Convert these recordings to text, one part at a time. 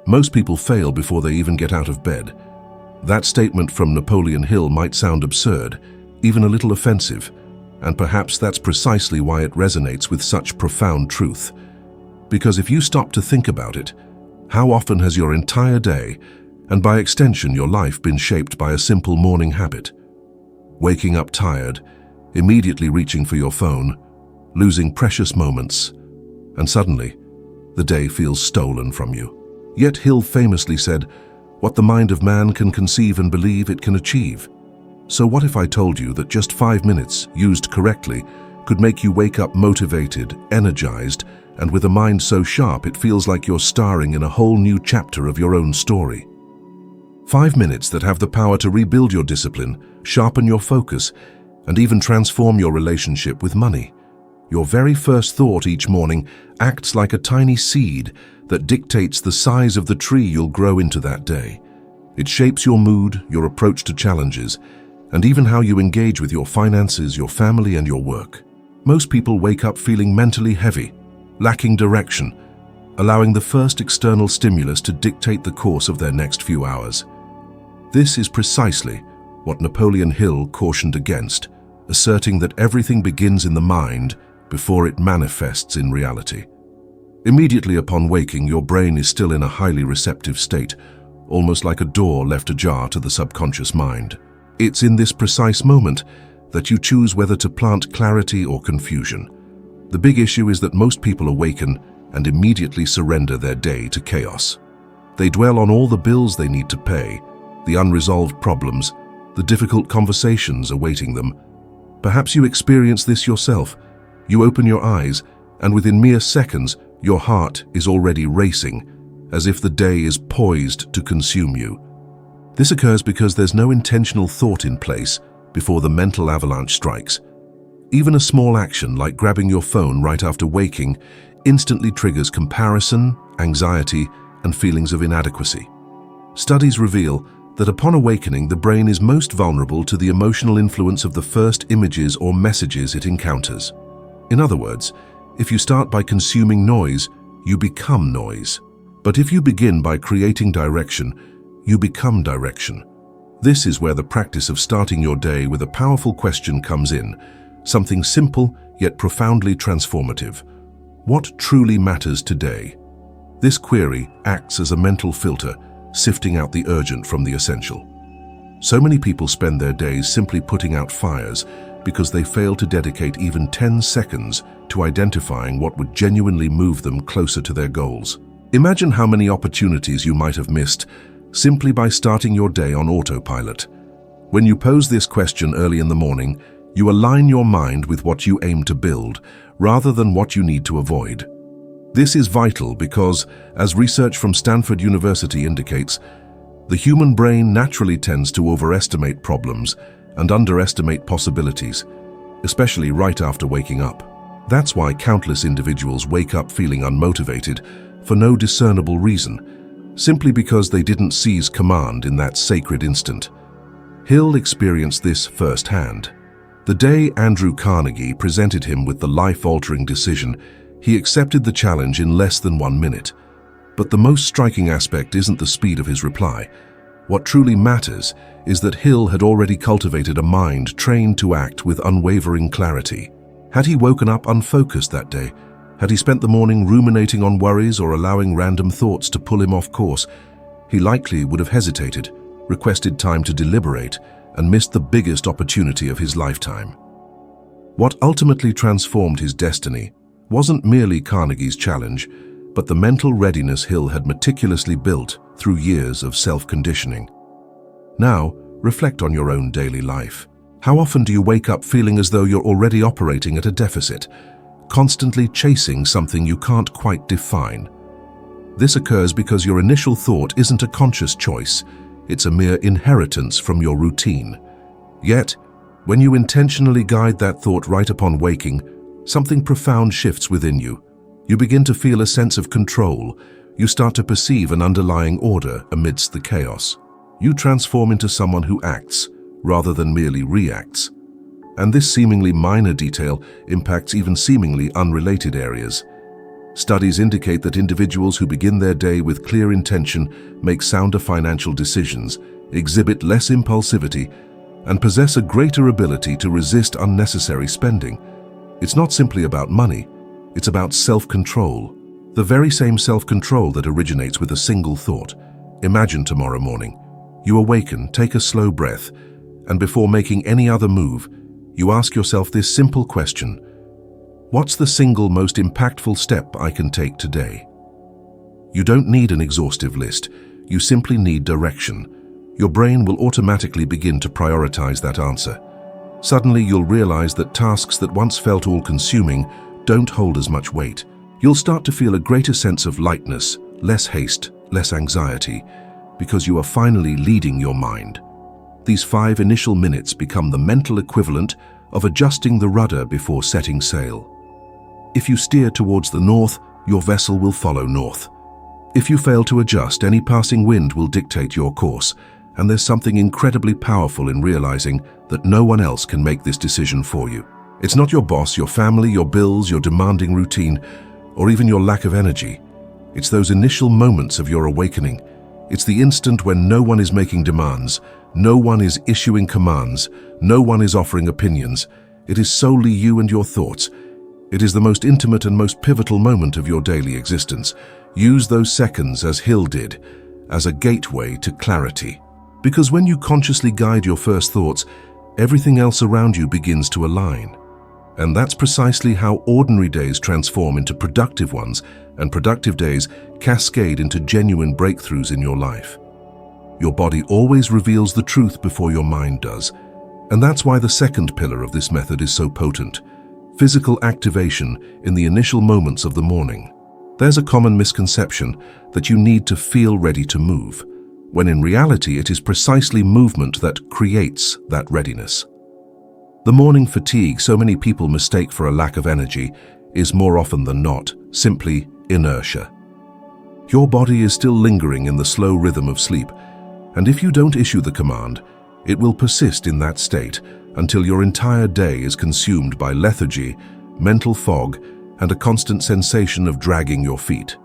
Most people fail before they even get out of bed. That statement from Napoleon Hill might sound absurd, even a little offensive, and perhaps that's precisely why it resonates with such profound truth. Because if you stop to think about it, how often has your entire day, and by extension your life, been shaped by a simple morning habit? Waking up tired, immediately reaching for your phone, losing precious moments, and suddenly, the day feels stolen from you. Yet Hill famously said, "What the mind of man can conceive and believe it can achieve." So what if I told you that just 5 minutes, used correctly, could make you wake up motivated, energized, and with a mind so sharp it feels like you're starring in a whole new chapter of your own story? 5 minutes that have the power to rebuild your discipline, sharpen your focus, and even transform your relationship with money. Your very first thought each morning acts like a tiny seed that dictates the size of the tree you'll grow into that day. It shapes your mood, your approach to challenges, and even how you engage with your finances, your family, and your work. Most people wake up feeling mentally heavy, lacking direction, allowing the first external stimulus to dictate the course of their next few hours. This is precisely what Napoleon Hill cautioned against, asserting that everything begins in the mind before it manifests in reality. Immediately upon waking, your brain is still in a highly receptive state, almost like a door left ajar to the subconscious mind. It's in this precise moment that you choose whether to plant clarity or confusion. The big issue is that most people awaken and immediately surrender their day to chaos. They dwell on all the bills they need to pay, the unresolved problems, the difficult conversations awaiting them. Perhaps you experience this yourself. You open your eyes, and within mere seconds, your heart is already racing, as if the day is poised to consume you. This occurs because there's no intentional thought in place before the mental avalanche strikes. Even a small action like grabbing your phone right after waking instantly triggers comparison, anxiety, and feelings of inadequacy. Studies reveal that upon awakening, the brain is most vulnerable to the emotional influence of the first images or messages it encounters. In other words, if you start by consuming noise, you become noise. But if you begin by creating direction, you become direction. This is where the practice of starting your day with a powerful question comes in, something simple yet profoundly transformative. What truly matters today? This query acts as a mental filter, sifting out the urgent from the essential. So many people spend their days simply putting out fires because they fail to dedicate even 10 seconds to identifying what would genuinely move them closer to their goals. Imagine how many opportunities you might have missed simply by starting your day on autopilot. When you pose this question early in the morning, you align your mind with what you aim to build, rather than what you need to avoid. This is vital because, as research from Stanford University indicates, the human brain naturally tends to overestimate problems and underestimate possibilities, especially right after waking up. That's why countless individuals wake up feeling unmotivated for no discernible reason, simply because they didn't seize command in that sacred instant. Hill experienced this firsthand. The day Andrew Carnegie presented him with the life-altering decision, he accepted the challenge in less than 1 minute. But the most striking aspect isn't the speed of his reply. What truly matters is that Hill had already cultivated a mind trained to act with unwavering clarity. Had he woken up unfocused that day, had he spent the morning ruminating on worries or allowing random thoughts to pull him off course, he likely would have hesitated, requested time to deliberate, and missed the biggest opportunity of his lifetime. What ultimately transformed his destiny wasn't merely Carnegie's challenge, but the mental readiness Hill had meticulously built through years of self-conditioning. Now, reflect on your own daily life. How often do you wake up feeling as though you're already operating at a deficit, constantly chasing something you can't quite define? This occurs because your initial thought isn't a conscious choice, it's a mere inheritance from your routine. Yet, when you intentionally guide that thought right upon waking, something profound shifts within you. You begin to feel a sense of control. You start to perceive an underlying order amidst the chaos. You transform into someone who acts, rather than merely reacts. And this seemingly minor detail impacts even seemingly unrelated areas. Studies indicate that individuals who begin their day with clear intention make sounder financial decisions, exhibit less impulsivity, and possess a greater ability to resist unnecessary spending. It's not simply about money, it's about self-control. The very same self-control that originates with a single thought. Imagine tomorrow morning. You awaken, take a slow breath, and before making any other move, you ask yourself this simple question: what's the single most impactful step I can take today? You don't need an exhaustive list, you simply need direction. Your brain will automatically begin to prioritize that answer. Suddenly you'll realize that tasks that once felt all-consuming don't hold as much weight. You'll start to feel a greater sense of lightness, less haste, less anxiety, because you are finally leading your mind. These 5 initial minutes become the mental equivalent of adjusting the rudder before setting sail. If you steer towards the north, your vessel will follow north. If you fail to adjust, any passing wind will dictate your course, and there's something incredibly powerful in realizing that no one else can make this decision for you. It's not your boss, your family, your bills, your demanding routine, or even your lack of energy. It's those initial moments of your awakening. It's the instant when no one is making demands, no one is issuing commands, no one is offering opinions. It is solely you and your thoughts. It is the most intimate and most pivotal moment of your daily existence. Use those seconds, as Hill did, as a gateway to clarity. Because when you consciously guide your first thoughts, everything else around you begins to align. And that's precisely how ordinary days transform into productive ones, and productive days cascade into genuine breakthroughs in your life. Your body always reveals the truth before your mind does. And that's why the second pillar of this method is so potent: physical activation in the initial moments of the morning. There's a common misconception that you need to feel ready to move, when in reality it is precisely movement that creates that readiness. The morning fatigue so many people mistake for a lack of energy is more often than not simply inertia. Your body is still lingering in the slow rhythm of sleep, and if you don't issue the command, it will persist in that state until your entire day is consumed by lethargy, mental fog, and a constant sensation of dragging your feet.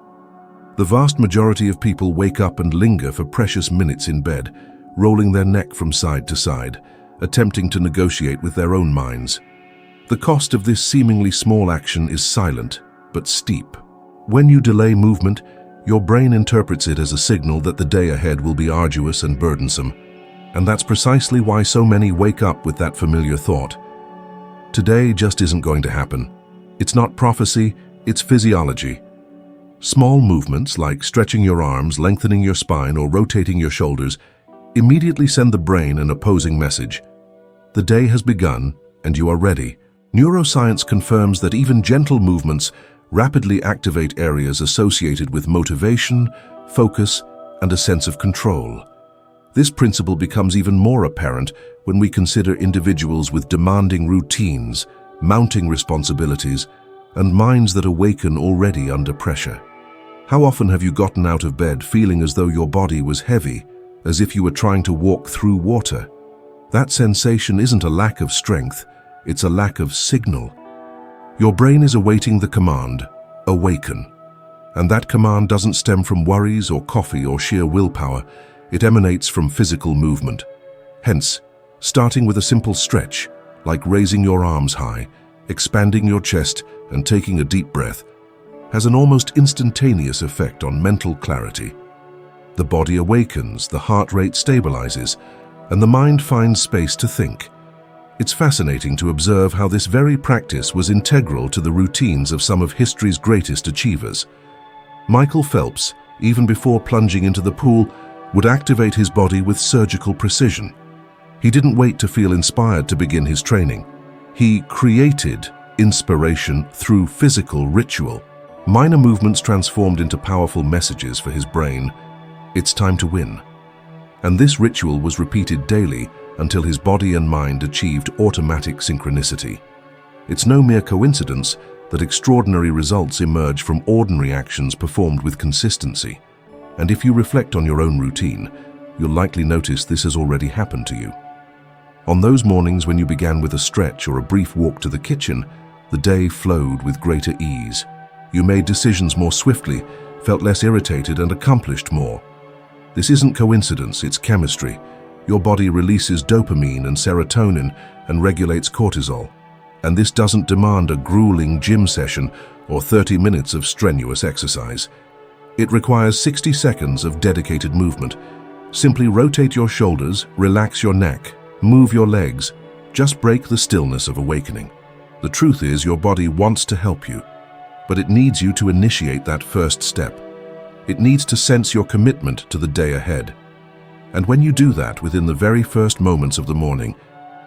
The vast majority of people wake up and linger for precious minutes in bed, rolling their neck from side to side, attempting to negotiate with their own minds. The cost of this seemingly small action is silent, but steep. When you delay movement, your brain interprets it as a signal that the day ahead will be arduous and burdensome. And that's precisely why so many wake up with that familiar thought: today just isn't going to happen. It's not prophecy, it's physiology. Small movements like stretching your arms, lengthening your spine, or rotating your shoulders immediately send the brain an opposing message. The day has begun, and you are ready. Neuroscience confirms that even gentle movements rapidly activate areas associated with motivation, focus, and a sense of control. This principle becomes even more apparent when we consider individuals with demanding routines, mounting responsibilities, and minds that awaken already under pressure. How often have you gotten out of bed feeling as though your body was heavy, as if you were trying to walk through water? That sensation isn't a lack of strength, it's a lack of signal. Your brain is awaiting the command, awaken. And that command doesn't stem from worries or coffee or sheer willpower, it emanates from physical movement. Hence, starting with a simple stretch, like raising your arms high, expanding your chest, and taking a deep breath, has an almost instantaneous effect on mental clarity. The body awakens, the heart rate stabilizes, and the mind finds space to think. It's fascinating to observe how this very practice was integral to the routines of some of history's greatest achievers. Michael Phelps, even before plunging into the pool, would activate his body with surgical precision. He didn't wait to feel inspired to begin his training. He created inspiration through physical ritual. Minor movements transformed into powerful messages for his brain. It's time to win. And this ritual was repeated daily until his body and mind achieved automatic synchronicity. It's no mere coincidence that extraordinary results emerge from ordinary actions performed with consistency. And if you reflect on your own routine, you'll likely notice this has already happened to you. On those mornings when you began with a stretch or a brief walk to the kitchen, the day flowed with greater ease. You made decisions more swiftly, felt less irritated, and accomplished more. This isn't coincidence, it's chemistry. Your body releases dopamine and serotonin and regulates cortisol. And this doesn't demand a grueling gym session or 30 minutes of strenuous exercise. It requires 60 seconds of dedicated movement. Simply rotate your shoulders, relax your neck, move your legs. Just break the stillness of awakening. The truth is, your body wants to help you, but it needs you to initiate that first step. It needs to sense your commitment to the day ahead. And when you do that within the very first moments of the morning,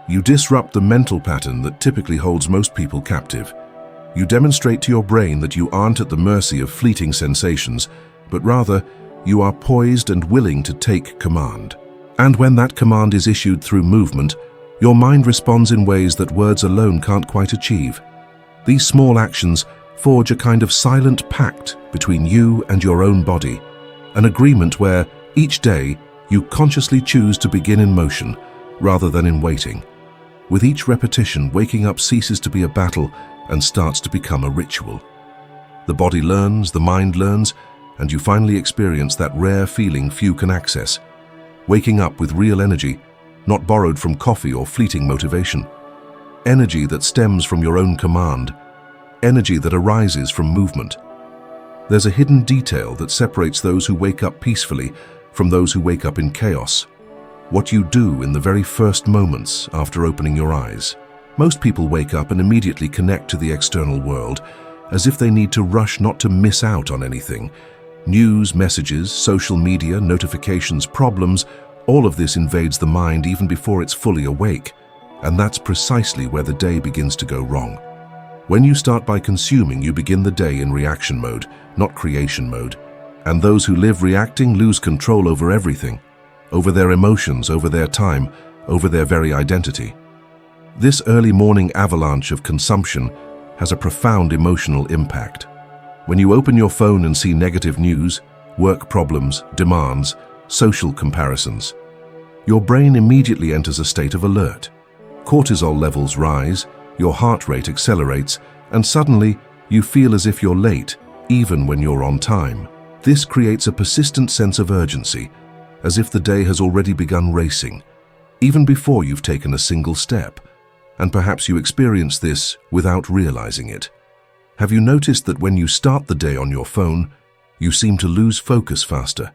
you disrupt the mental pattern that typically holds most people captive. You demonstrate to your brain that you aren't at the mercy of fleeting sensations, but rather, you are poised and willing to take command. And when that command is issued through movement, your mind responds in ways that words alone can't quite achieve. These small actions forge a kind of silent pact between you and your own body, an agreement where, each day, you consciously choose to begin in motion rather than in waiting. With each repetition, waking up ceases to be a battle and starts to become a ritual. The body learns, the mind learns, and you finally experience that rare feeling few can access. Waking up with real energy, not borrowed from coffee or fleeting motivation. Energy that stems from your own command. Energy that arises from movement. There's a hidden detail that separates those who wake up peacefully from those who wake up in chaos. What you do in the very first moments after opening your eyes. Most people wake up and immediately connect to the external world, as if they need to rush not to miss out on anything. News, messages, social media, notifications, problems, all of this invades the mind even before it's fully awake. And that's precisely where the day begins to go wrong. When you start by consuming, you begin the day in reaction mode, not creation mode. And those who live reacting lose control over everything, over their emotions, over their time, over their very identity. This early morning avalanche of consumption has a profound emotional impact. When you open your phone and see negative news, work problems, demands, social comparisons, your brain immediately enters a state of alert. Cortisol levels rise, your heart rate accelerates, and suddenly you feel as if you're late, even when you're on time. This creates a persistent sense of urgency, as if the day has already begun racing, even before you've taken a single step. And perhaps you experience this without realizing it. Have you noticed that when you start the day on your phone, you seem to lose focus faster,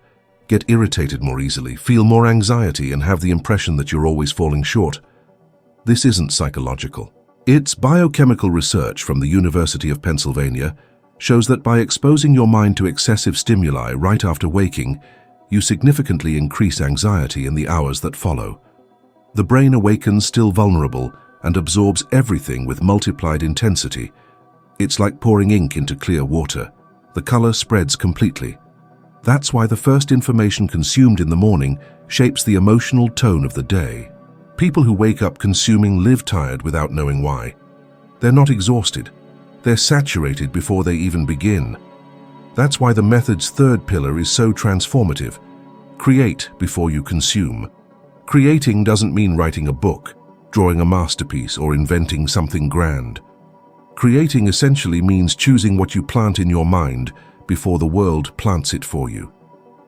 get irritated more easily, feel more anxiety, and have the impression that you're always falling short? This isn't psychological. It's biochemical research from the University of Pennsylvania shows that by exposing your mind to excessive stimuli right after waking, you significantly increase anxiety in the hours that follow. The brain awakens still vulnerable and absorbs everything with multiplied intensity. It's like pouring ink into clear water. The color spreads completely. That's why the first information consumed in the morning shapes the emotional tone of the day. People who wake up consuming live tired without knowing why. They're not exhausted. They're saturated before they even begin. That's why the method's third pillar is so transformative. Create before you consume. Creating doesn't mean writing a book, drawing a masterpiece, or inventing something grand. Creating essentially means choosing what you plant in your mind before the world plants it for you.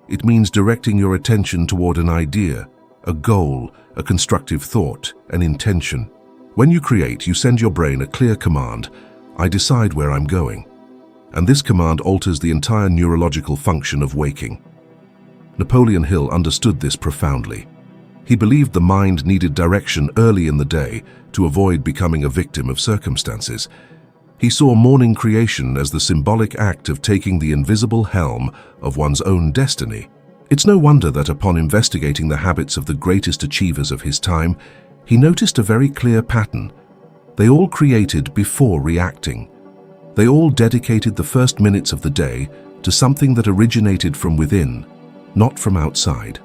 It means directing your attention toward an idea, a goal, a constructive thought, an intention. When you create, you send your brain a clear command: I decide where I'm going. And this command alters the entire neurological function of waking. Napoleon Hill understood this profoundly. He believed the mind needed direction early in the day to avoid becoming a victim of circumstances. He saw morning creation as the symbolic act of taking the invisible helm of one's own destiny. It's no wonder that upon investigating the habits of the greatest achievers of his time, he noticed a very clear pattern. They all created before reacting. They all dedicated the first minutes of the day to something that originated from within, not from outside.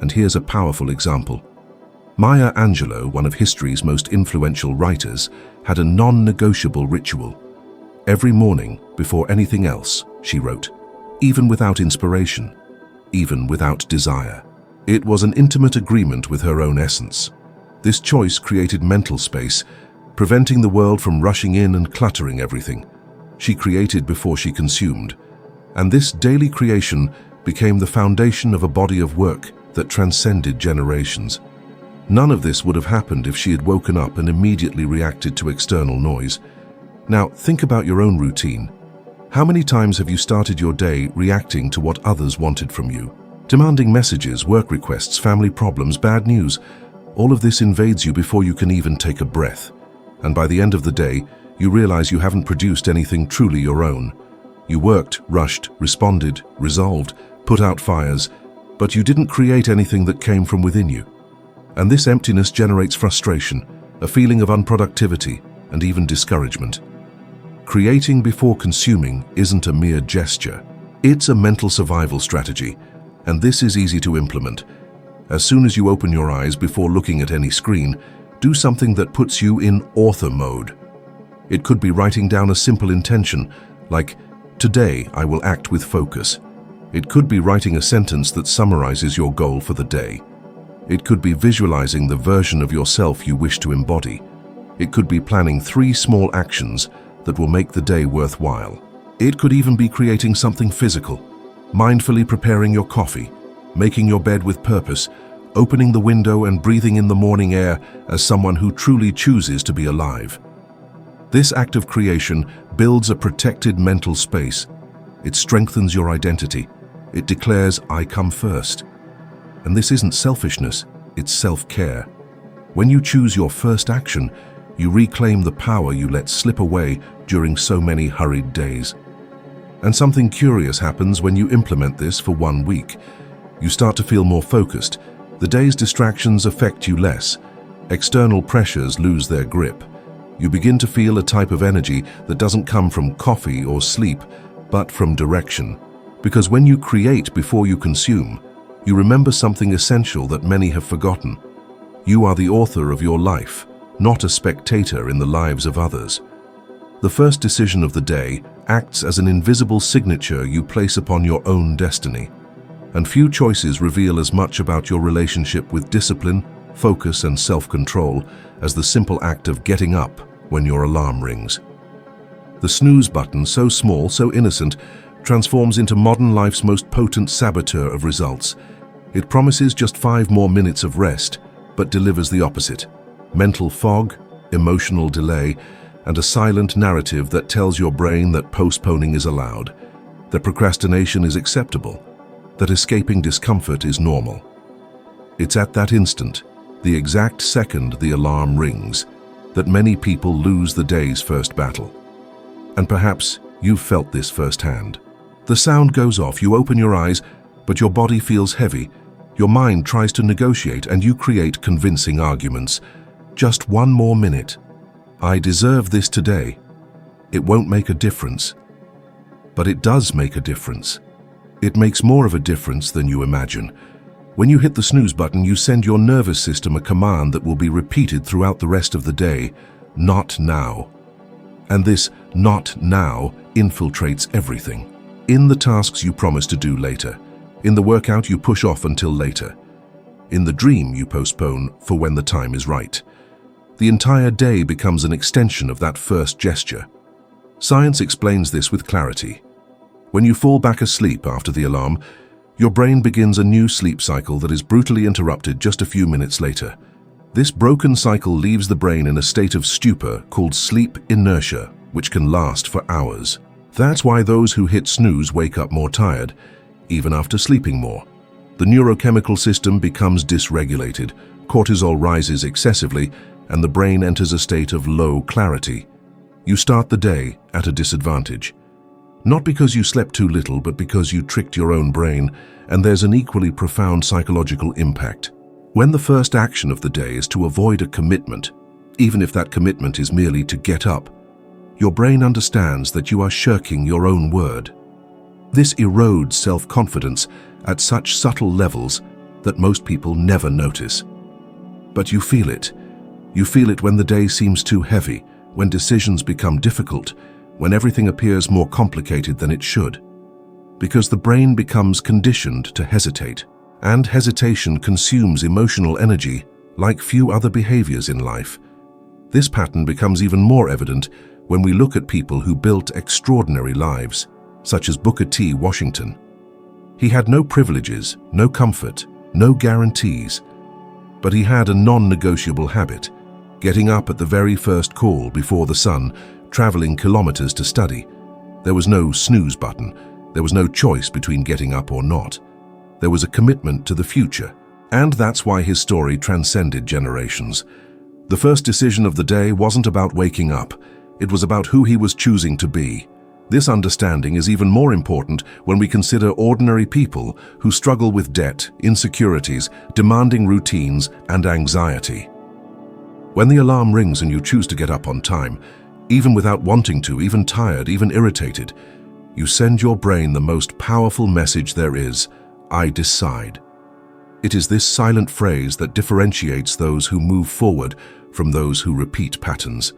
And here's a powerful example. Maya Angelou, one of history's most influential writers, had a non-negotiable ritual. Every morning, before anything else, she wrote, even without inspiration, even without desire. It was an intimate agreement with her own essence. This choice created mental space, preventing the world from rushing in and cluttering everything. She created before she consumed. And this daily creation became the foundation of a body of work that transcended generations. None of this would have happened if she had woken up and immediately reacted to external noise. Now, think about your own routine. How many times have you started your day reacting to what others wanted from you? Demanding messages, work requests, family problems, bad news. All of this invades you before you can even take a breath. And by the end of the day, you realize you haven't produced anything truly your own. You worked, rushed, responded, resolved, put out fires, but you didn't create anything that came from within you. And this emptiness generates frustration, a feeling of unproductivity, and even discouragement. Creating before consuming isn't a mere gesture. It's a mental survival strategy, and this is easy to implement. As soon as you open your eyes before looking at any screen, do something that puts you in author mode. It could be writing down a simple intention, like, "Today I will act with focus." It could be writing a sentence that summarizes your goal for the day. It could be visualizing the version of yourself you wish to embody. It could be planning 3 small actions that will make the day worthwhile. It could even be creating something physical, mindfully preparing your coffee, making your bed with purpose, opening the window and breathing in the morning air as someone who truly chooses to be alive. This act of creation builds a protected mental space. It strengthens your identity. It declares, "I come first." And this isn't selfishness, it's self-care. When you choose your first action, you reclaim the power you let slip away during so many hurried days. And something curious happens when you implement this for 1 week. You start to feel more focused. The day's distractions affect you less. External pressures lose their grip. You begin to feel a type of energy that doesn't come from coffee or sleep, but from direction. Because when you create before you consume, you remember something essential that many have forgotten. You are the author of your life, not a spectator in the lives of others. The first decision of the day acts as an invisible signature you place upon your own destiny. And few choices reveal as much about your relationship with discipline, focus, and self-control as the simple act of getting up when your alarm rings. The snooze button, so small, so innocent, transforms into modern life's most potent saboteur of results. It promises just 5 more minutes of rest, but delivers the opposite. Mental fog, emotional delay, and a silent narrative that tells your brain that postponing is allowed, that procrastination is acceptable, that escaping discomfort is normal. It's at that instant, the exact second the alarm rings, that many people lose the day's first battle. And perhaps you've felt this firsthand. The sound goes off, you open your eyes, but your body feels heavy. Your mind tries to negotiate and you create convincing arguments. Just 1 more minute. I deserve this today. It won't make a difference. But it does make a difference. It makes more of a difference than you imagine. When you hit the snooze button, you send your nervous system a command that will be repeated throughout the rest of the day. Not now. And this "not now" infiltrates everything. In the tasks you promise to do later. In the workout you push off until later. In the dream you postpone for when the time is right. The entire day becomes an extension of that first gesture. Science explains this with clarity. When you fall back asleep after the alarm, your brain begins a new sleep cycle that is brutally interrupted just a few minutes later. This broken cycle leaves the brain in a state of stupor called sleep inertia, which can last for hours. That's why those who hit snooze wake up more tired, even after sleeping more. The neurochemical system becomes dysregulated, cortisol rises excessively, and the brain enters a state of low clarity. You start the day at a disadvantage. Not because you slept too little, but because you tricked your own brain, and there's an equally profound psychological impact. When the first action of the day is to avoid a commitment, even if that commitment is merely to get up, your brain understands that you are shirking your own word. This erodes self-confidence at such subtle levels that most people never notice. But you feel it. You feel it when the day seems too heavy, when decisions become difficult, when everything appears more complicated than it should. Because the brain becomes conditioned to hesitate, and hesitation consumes emotional energy like few other behaviors in life. This pattern becomes even more evident when we look at people who built extraordinary lives, such as Booker T. Washington. He had no privileges, no comfort, no guarantees, but he had a non-negotiable habit, getting up at the very first call before the sun, traveling kilometers to study. There was no snooze button. There was no choice between getting up or not. There was a commitment to the future, and that's why his story transcended generations. The first decision of the day wasn't about waking up. It was about who he was choosing to be. This understanding is even more important when we consider ordinary people who struggle with debt, insecurities, demanding routines, and anxiety. When the alarm rings and you choose to get up on time, even without wanting to, even tired, even irritated, you send your brain the most powerful message there is: I decide. It is this silent phrase that differentiates those who move forward from those who repeat patterns.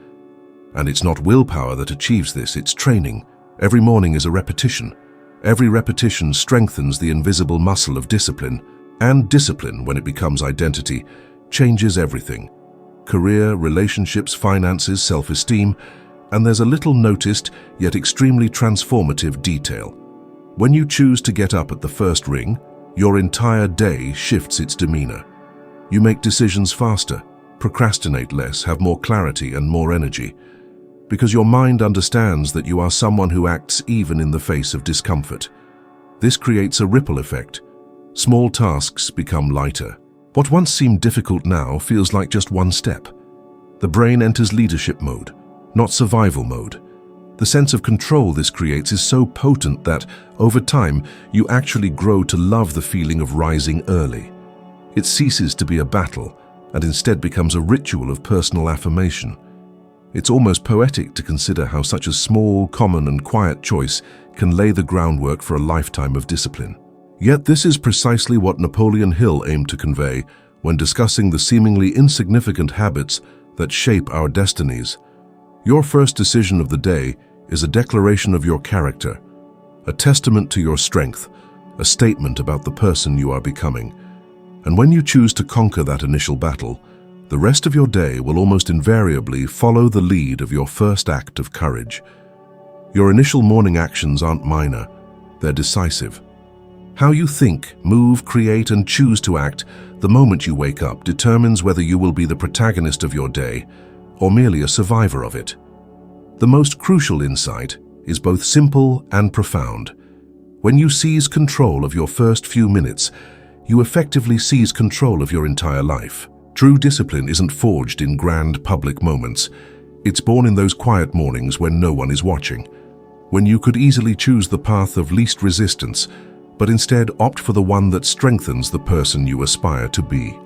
And it's not willpower that achieves this, it's training. Every morning is a repetition. Every repetition strengthens the invisible muscle of discipline. And discipline, when it becomes identity, changes everything. Career, relationships, finances, self-esteem, and there's a little noticed yet extremely transformative detail. When you choose to get up at the first ring, your entire day shifts its demeanor. You make decisions faster, procrastinate less, have more clarity and more energy, because your mind understands that you are someone who acts even in the face of discomfort. This creates a ripple effect. Small tasks become lighter. What once seemed difficult now feels like just one step. The brain enters leadership mode, not survival mode. The sense of control this creates is so potent that, over time, you actually grow to love the feeling of rising early. It ceases to be a battle and instead becomes a ritual of personal affirmation. It's almost poetic to consider how such a small, common, and quiet choice can lay the groundwork for a lifetime of discipline. Yet this is precisely what Napoleon Hill aimed to convey when discussing the seemingly insignificant habits that shape our destinies. Your first decision of the day is a declaration of your character, a testament to your strength, a statement about the person you are becoming. And when you choose to conquer that initial battle, the rest of your day will almost invariably follow the lead of your first act of courage. Your initial morning actions aren't minor, they're decisive. How you think, move, create, and choose to act the moment you wake up determines whether you will be the protagonist of your day or merely a survivor of it. The most crucial insight is both simple and profound. When you seize control of your first few minutes, you effectively seize control of your entire life. True discipline isn't forged in grand public moments. It's born in those quiet mornings when no one is watching, when you could easily choose the path of least resistance, but instead opt for the one that strengthens the person you aspire to be.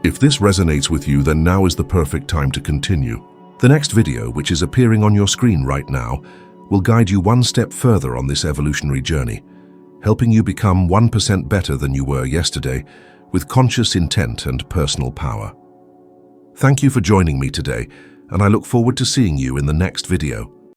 If this resonates with you, then now is the perfect time to continue. The next video, which is appearing on your screen right now, will guide you one step further on this evolutionary journey, helping you become 1% better than you were yesterday, with conscious intent and personal power. Thank you for joining me today, and I look forward to seeing you in the next video.